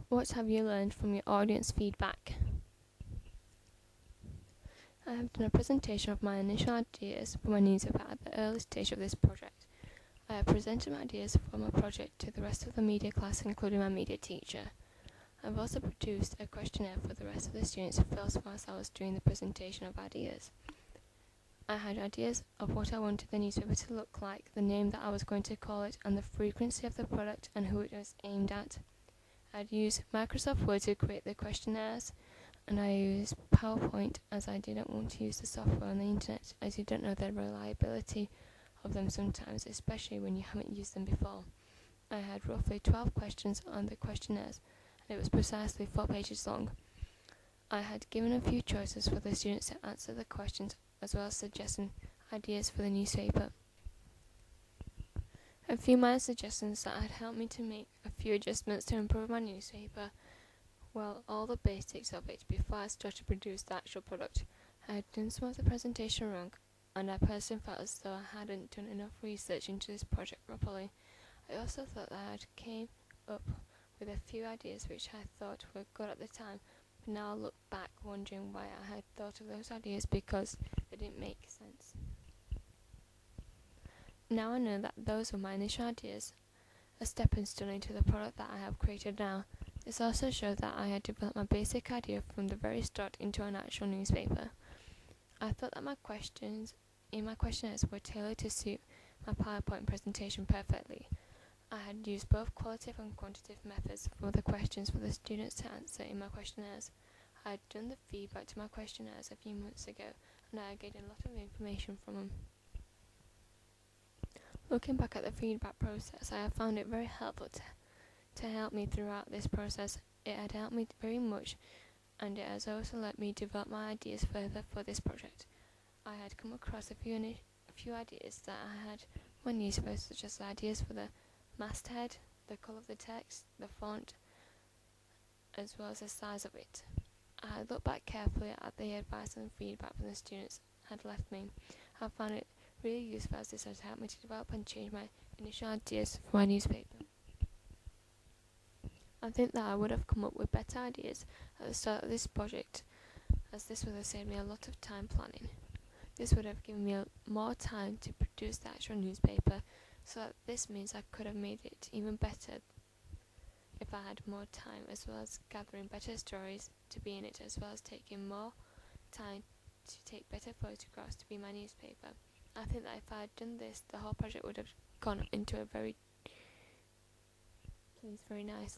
What have you learned from your audience feedback? I have done a presentation of my initial ideas for my newspaper at the early stage of this project. I have presented my ideas for my project to the rest of the media class, including my media teacher. I've also produced a questionnaire for the rest of the students to fill whilst I was doing the presentation of ideas. I had ideas of what I wanted the newspaper to look like, the name that I was going to call it, and the frequency of the product and who it was aimed at. I'd used Microsoft Word to create the questionnaires, and I used PowerPoint as I didn't want to use the software on the internet, as you don't know the reliability of them sometimes, especially when you haven't used them before. I had roughly 12 questions on the questionnaires, and it was precisely 4 pages long. I had given a few choices for the students to answer the questions, as well as suggesting ideas for the newspaper. A few minor suggestions that had helped me to make a few adjustments to improve my newspaper, well, all the basics of it before I started to produce the actual product. I had done some of the presentation wrong, and I personally felt as though I hadn't done enough research into this project properly. I also thought that I had came up with a few ideas which I thought were good at the time, but now I look back wondering why I had thought of those ideas because they didn't make sense. Now I know that those were my initial ideas, a stepping stone into the product that I have created now. This also showed that I had developed my basic idea from the very start into an actual newspaper. I thought that my questions in my questionnaires were tailored to suit my PowerPoint presentation perfectly. I had used both qualitative and quantitative methods for the questions for the students to answer in my questionnaires. I had done the feedback to my questionnaires a few months ago, and I had gained a lot of information from them. Looking back at the feedback process, I have found it very helpful to help me throughout this process. It had helped me very much, and it has also let me develop my ideas further for this project. I had come across a few ideas that I had when used, such as ideas for the masthead, the colour of the text, the font, as well as the size of it. I had looked back carefully at the advice and feedback from the students had left me. I found it really useful as this has helped me to develop and change my initial ideas for my newspaper. I think that I would have come up with better ideas at the start of this project, as this would have saved me a lot of time planning. This would have given me more time to produce the actual newspaper, so that this means I could have made it even better if I had more time, as well as gathering better stories to be in it, as well as taking more time to take better photographs to be my newspaper. I think that if I had done this, the whole project would have gone into a very nice.